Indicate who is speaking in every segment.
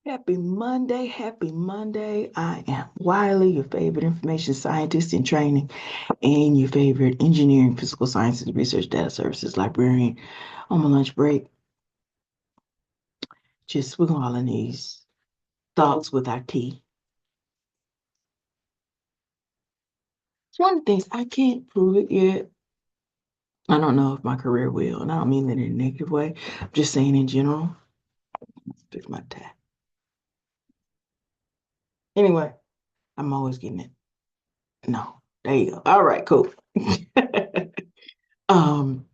Speaker 1: Happy Monday, happy Monday. I am Wiley, your favorite information scientist in training and your favorite engineering, physical sciences, research data services librarian on my lunch break. Just wiggling these thoughts with our tea. It's one of the things I can't prove it yet. I don't know if my career will, and I don't mean that in a negative way. I'm just saying in general. Fix my tie. Anyway, I'm always getting it. No, there you go. All right, cool. um,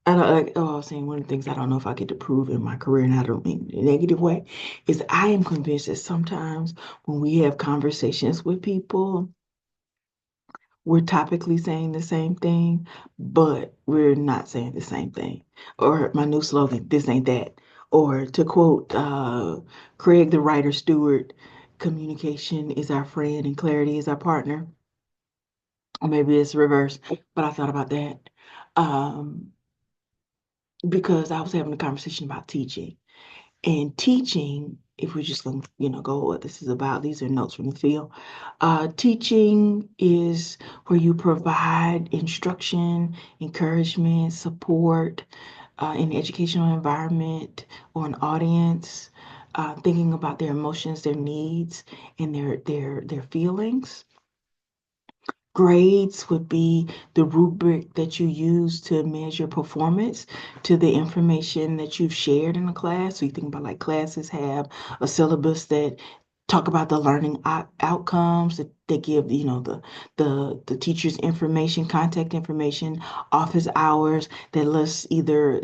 Speaker 1: I don't like, oh, I was saying one of the things I don't know if I get to prove in my career, and I don't mean in a negative way, is I am convinced that sometimes when we have conversations with people, we're topically saying the same thing, but we're not saying the same thing. Or my new slogan, this ain't that. Or to quote Craig the writer Stewart, communication is our friend and clarity is our partner. Or maybe it's reverse, but I thought about that. Um, because I was having a conversation about teaching. And teaching, if we're just going to, go what this is about, these are notes from the field. Teaching is where you provide instruction, encouragement, support in the educational environment or an audience, thinking about their emotions, their needs, and their feelings. Grades would be the rubric that you use to measure performance to the information that you've shared in a class. So you think about like classes have a syllabus that talk about the learning outcomes that they give, the teacher's information, contact information, office hours that lists either,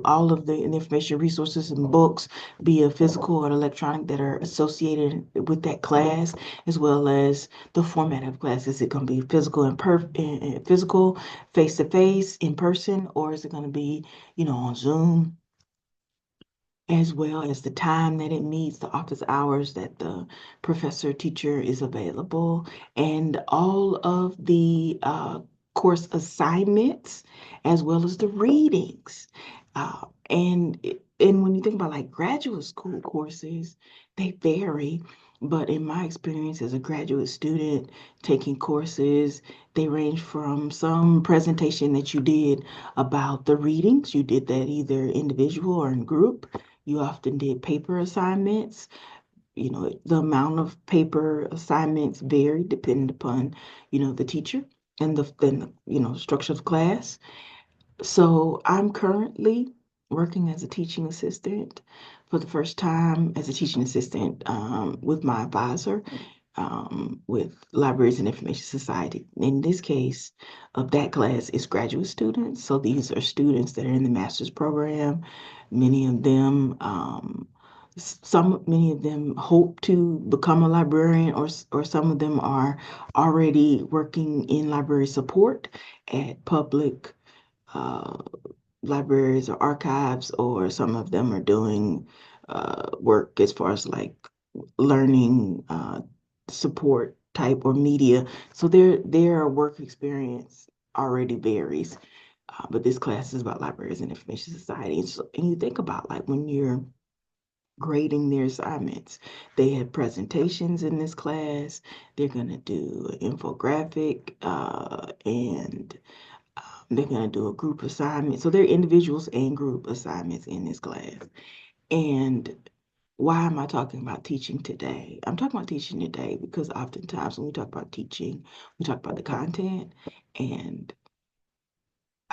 Speaker 1: all of the information, resources and books, be it physical or electronic that are associated with that class, as well as the format of class. Is it going to be physical and physical, face to face, in person, or is it going to be, on Zoom? As well as the time that it meets, the office hours that the professor teacher is available, and all of the course assignments, as well as the readings. And when you think about like graduate school courses, they vary. But in my experience as a graduate student taking courses, they range from some presentation that you did about the readings. You did that either individual or in group. You often did paper assignments. The amount of paper assignments varied depending upon, the teacher and the structure of class. So I'm currently working as a teaching assistant for the first time as a teaching assistant with my advisor with Libraries and Information Society. In this case, of that class is graduate students. So these are students that are in the master's program. Many of them, many of them hope to become a librarian, or some of them are already working in library support at public uh, libraries or archives, or some of them are doing work as far as like learning support type or media. So their work experience already varies. But this class is about libraries and information society. And you think about like when you're grading their assignments, they have presentations in this class. They're going to do an infographic and they're going to do a group assignment. So they're individuals and group assignments in this class. And why am I talking about teaching today? I'm talking about teaching today because oftentimes when we talk about teaching, we talk about the content, and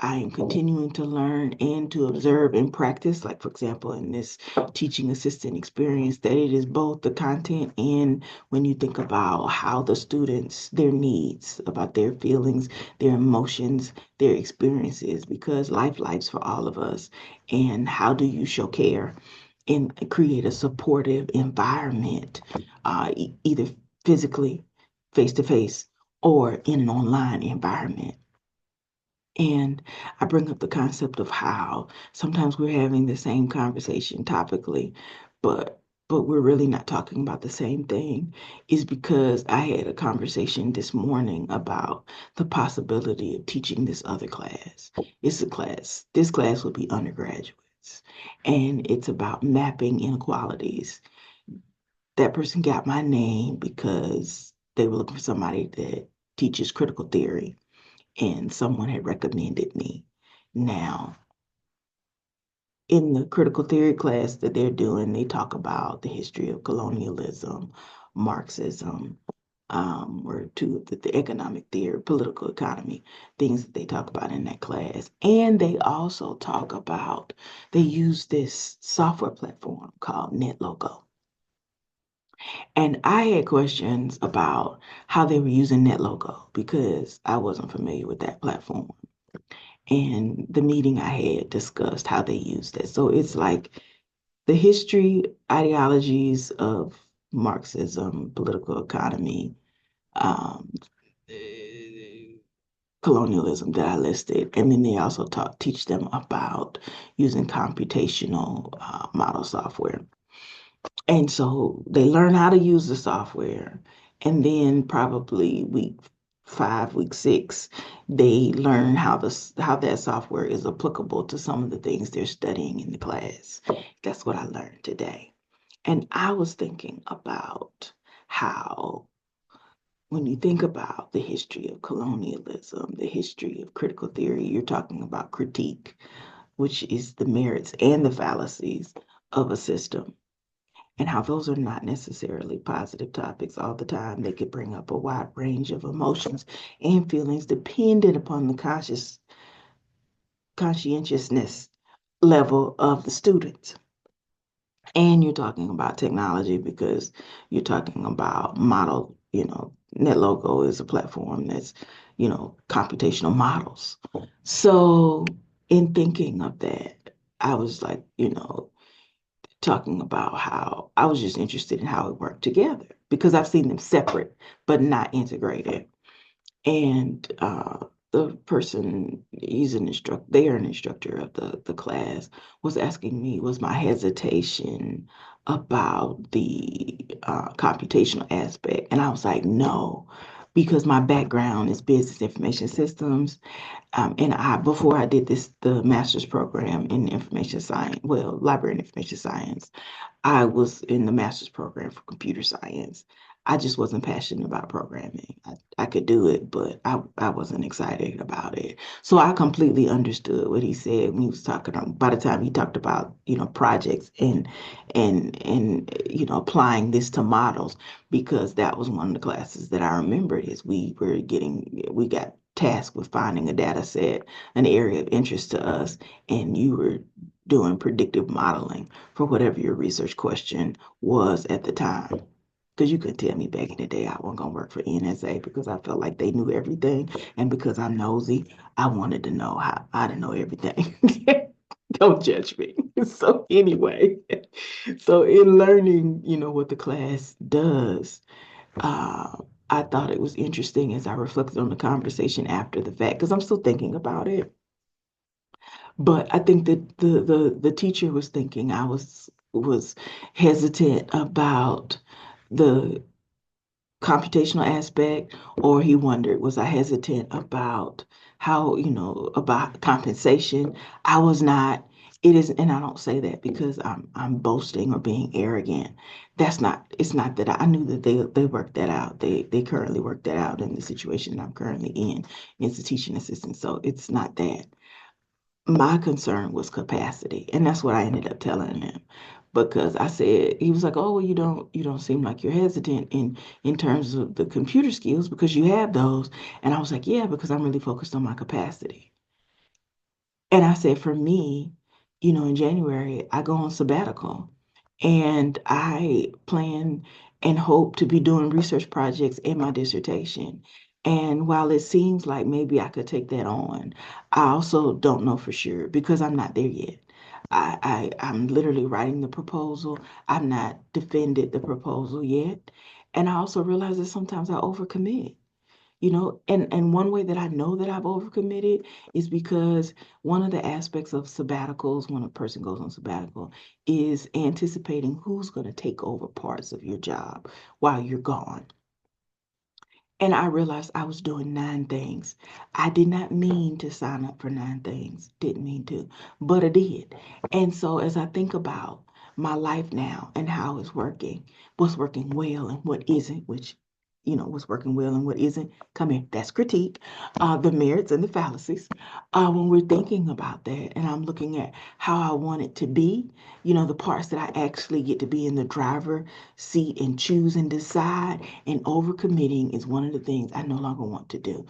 Speaker 1: I am continuing to learn and to observe and practice, like for example, in this teaching assistant experience, that it is both the content and when you think about how the students, their needs, about their feelings, their emotions, their experiences, because life's for all of us. And how do you show care and create a supportive environment, either physically, face to face, or in an online environment? And I bring up the concept of how sometimes we're having the same conversation topically, but we're really not talking about the same thing, is because I had a conversation this morning about the possibility of teaching this other class. This class will be undergraduate. students, and it's about mapping inequalities. That person got my name because they were looking for somebody that teaches critical theory, and someone had recommended me. Now, in the critical theory class that they're doing, they talk about the history of colonialism, Marxism, or two of the economic theory, political economy, things that they talk about in that class. And they also talk about, they use this software platform called NetLogo. And I had questions about how they were using NetLogo because I wasn't familiar with that platform. And the meeting I had discussed how they used it. So it's like the history, ideologies of Marxism, political economy, um, colonialism that I listed. And then they also teach them about using computational model software. And so they learn how to use the software. And then probably week 5, week 6, they learn how that software is applicable to some of the things they're studying in the class. That's what I learned today. And I was thinking about how when you think about the history of colonialism, the history of critical theory, you're talking about critique, which is the merits and the fallacies of a system, and how those are not necessarily positive topics all the time. They could bring up a wide range of emotions and feelings dependent upon the conscientiousness level of the students. And you're talking about technology because you're talking about model, NetLogo is a platform that's, computational models. So in thinking of that, I was like, talking about how I was just interested in how it worked together because I've seen them separate but not integrated. And the person, they are an instructor of the class, was asking me, was my hesitation about the computational aspect? And I was like, no, because my background is business information systems. And before I did the master's program in information science, well, library and information science, I was in the master's program for computer science. I just wasn't passionate about programming. I could do it, but I wasn't excited about it. So I completely understood what he said when he was talking by the time he talked about, projects and applying this to models, because that was one of the classes that I remembered is we got tasked with finding a data set, an area of interest to us, and you were doing predictive modeling for whatever your research question was at the time. Because you could tell me back in the day I wasn't going to work for NSA because I felt like they knew everything. And because I'm nosy, I wanted to know how to know everything. Don't judge me. So anyway, so in learning, what the class does, uh, I thought it was interesting as I reflected on the conversation after the fact, because I'm still thinking about it. But I think that the teacher was thinking I was hesitant about the computational aspect, or he wondered, was I hesitant about how, about compensation? I was not. It is, and I don't say that because I'm boasting or being arrogant. It's not that I knew that they worked that out. They currently work that out in the situation that I'm currently in as a teaching assistant. So it's not that. My concern was capacity, and that's what I ended up telling him, because I said, he was like, oh, well, you don't seem like you're hesitant in terms of the computer skills because you have those. And I was like, yeah, because I'm really focused on my capacity. And I said, for me, in January, I go on sabbatical, and I plan and hope to be doing research projects in my dissertation. And while it seems like maybe I could take that on, I also don't know for sure because I'm not there yet. I'm literally writing the proposal. I've not defended the proposal yet. And I also realize that sometimes I overcommit. And one way that I know that I've overcommitted is because one of the aspects of sabbaticals, when a person goes on sabbatical, is anticipating who's going to take over parts of your job while you're gone. And I realized I was doing 9 things. I did not mean to sign up for 9 things, didn't mean to, but I did. And so as I think about my life now and how it's working, what's working well and what isn't, which, what's working well and what isn't, come here, that's critique, the merits and the fallacies. When we're thinking about that and I'm looking at how I want it to be, the parts that I actually get to be in the driver seat and choose and decide, and overcommitting is one of the things I no longer want to do.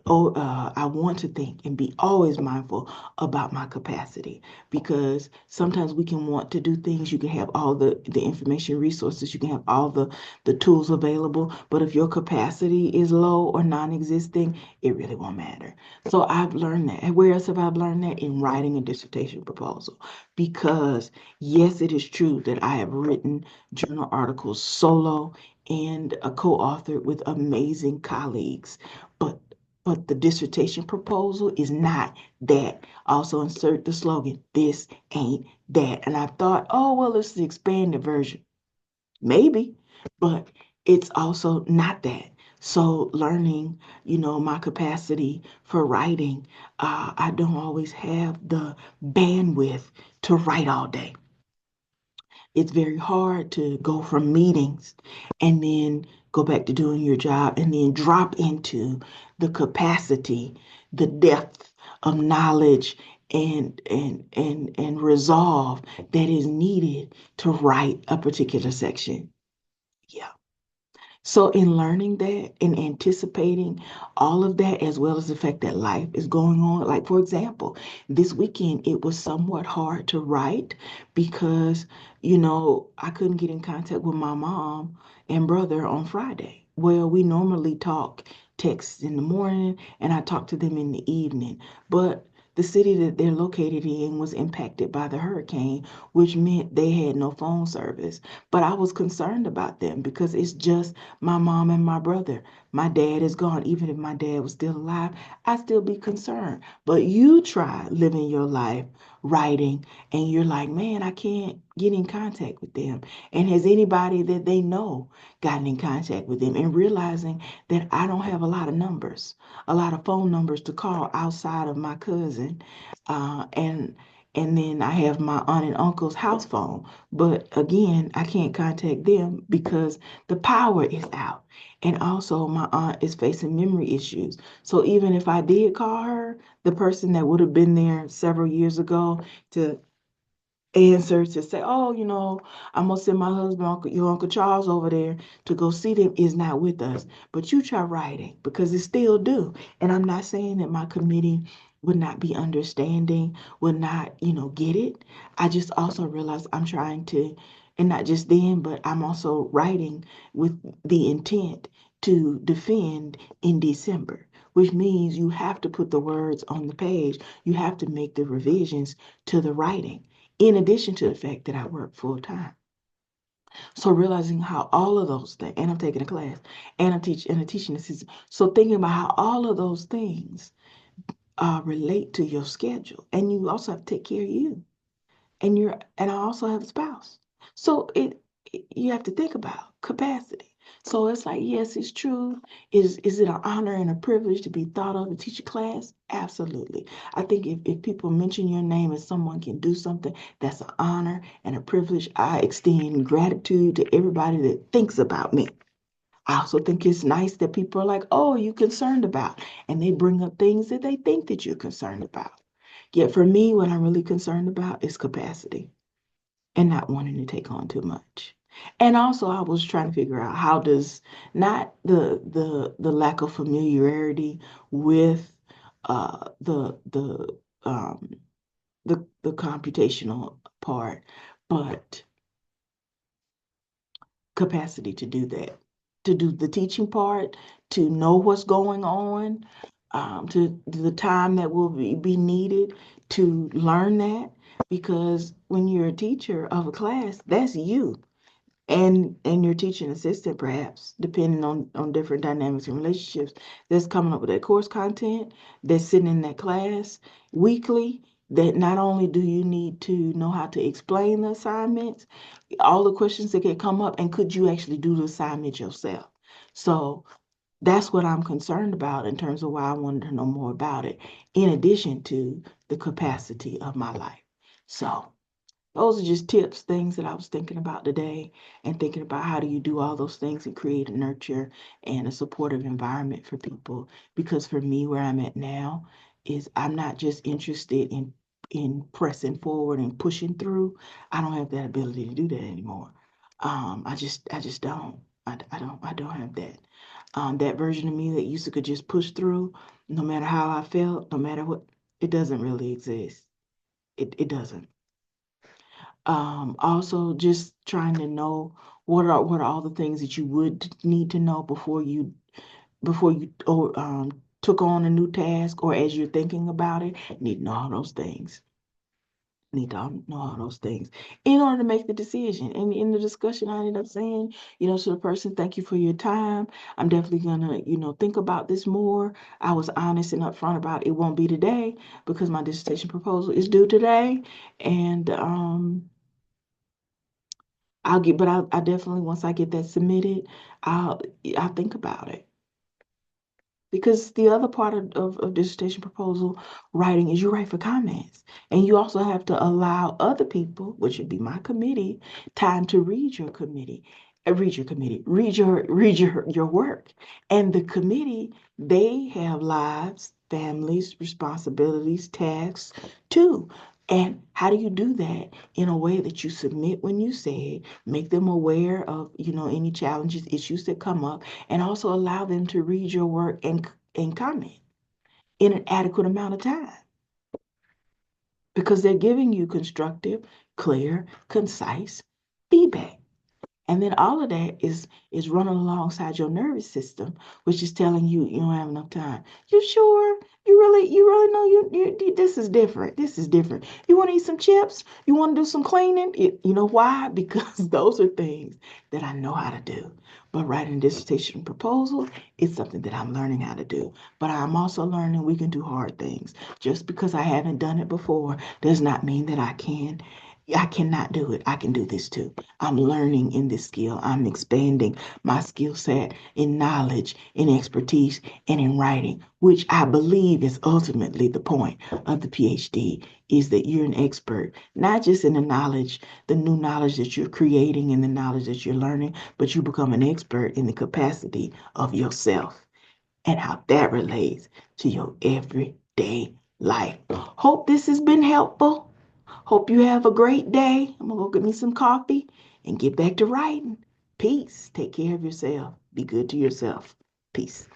Speaker 1: I want to think and be always mindful about my capacity, because sometimes we can want to do things. You can have all the information resources, you can have all the tools available, but if your capacity is low or non-existing, it really won't matter. So I've learned that. And where else have I learned that? In writing a dissertation proposal. Because yes, it is true that I have written journal articles solo and co-authored with amazing colleagues, but the dissertation proposal is not that. Also insert the slogan, this ain't that. And I thought, oh, well, it's the expanded version. Maybe, but it's also not that. So learning, my capacity for writing, I don't always have the bandwidth to write all day. It's very hard to go from meetings and then go back to doing your job and then drop into the capacity, the depth of knowledge and resolve that is needed to write a particular section. Yeah. So in learning that and anticipating all of that, as well as the fact that life is going on, like for example, this weekend it was somewhat hard to write because, I couldn't get in contact with my mom and brother on Friday. Well, we normally talk texts in the morning and I talk to them in the evening, but the city that they're located in was impacted by the hurricane, which meant they had no phone service. But I was concerned about them because it's just my mom and my brother. My dad is gone. Even if my dad was still alive, I'd still be concerned. But you try living your life writing, and you're like, man, I can't get in contact with them. And has anybody that they know gotten in contact with them? And realizing that I don't have a lot of numbers, a lot of phone numbers to call outside of my cousin. And then I have my aunt and uncle's house phone. But again, I can't contact them because the power is out. And also, my aunt is facing memory issues. So even if I did call her, the person that would have been there several years ago to answer to say, oh, I'm gonna send my husband, your Uncle Charles over there to go see them is not with us. But you try writing because it's still due. And I'm not saying that my committee would not be understanding, would not, get it. I just also realize I'm trying to, and not just then, but I'm also writing with the intent to defend in December, which means you have to put the words on the page. You have to make the revisions to the writing, in addition to the fact that I work full time. So realizing how all of those things, and I'm taking a class, and I'm teaching a teaching assistant. So thinking about how all of those things relate to your schedule, and you also have to take care of you, and I also have a spouse. So you have to think about capacity. So it's like, yes, it's true. Is it an honor and a privilege to be thought of to teach a class? Absolutely. I think if people mention your name and someone can do something, that's an honor and a privilege. I extend gratitude to everybody that thinks about me. I also think it's nice that people are like, oh, you concerned about, and they bring up things that they think that you're concerned about. Yet for me, what I'm really concerned about is capacity and not wanting to take on too much. And also I was trying to figure out how does not the lack of familiarity with um the computational part, but capacity to do that, to do the teaching part, to know what's going on, to the time that will be needed to learn that. Because when you're a teacher of a class, that's you and your teaching assistant, perhaps, depending on different dynamics and relationships, that's coming up with that course content, that's sitting in that class weekly, that not only do you need to know how to explain the assignments, all the questions that can come up, and could you actually do the assignment yourself? So That's what I'm concerned about in terms of why I wanted to know more about it, in addition to the capacity of my life. So those are just tips, things that I was thinking about today, and thinking about how do you do all those things and create a nurture and a supportive environment for people. Because for me, where I'm at now is I'm not just interested in pressing forward and pushing through. I don't have that ability to do that anymore. I just don't. I don't have that. That version of me that used to could just push through, no matter how I felt, no matter what, it doesn't really exist. It doesn't. Also just trying to know what are all the things that you would need to know before you or took on a new task, or as you're thinking about it, need to know all those things. Need to know all those things in order to make the decision. And in the discussion, I ended up saying, to the person, thank you for your time. I'm definitely gonna, think about this more. I was honest and upfront about it won't be today because my dissertation proposal is due today. And I definitely, once I get that submitted, I'll, I'll think about it. Because the other part of dissertation proposal writing is you write for comments. And you also have to allow other people, which would be my committee, time to read your committee, read your committee, read your work. And the committee, they have lives, families, responsibilities, tasks too. And how do you do that in a way that you submit when you say it, make them aware of, any challenges, issues that come up, and also allow them to read your work and comment in an adequate amount of time because they're giving you constructive, clear, concise feedback. And then all of that is running alongside your nervous system, which is telling you you don't have enough time. You sure? You really know this is different. This is different. You want to eat some chips? You want to do some cleaning? You know why? Because those are things that I know how to do. But writing a dissertation proposal is something that I'm learning how to do. But I'm also learning we can do hard things. Just because I haven't done it before does not mean that I can. I cannot do it. I can do this too. I'm learning in this skill. I'm expanding my skill set in knowledge, in expertise, and in writing, which I believe is ultimately the point of the PhD, is that you're an expert, not just in the knowledge, the new knowledge that you're creating and the knowledge that you're learning, but you become an expert in the capacity of yourself and how that relates to your everyday life. Hope this has been helpful. Hope you have a great day. I'm gonna go get me some coffee and get back to writing. Peace. Take care of yourself. Be good to yourself. Peace.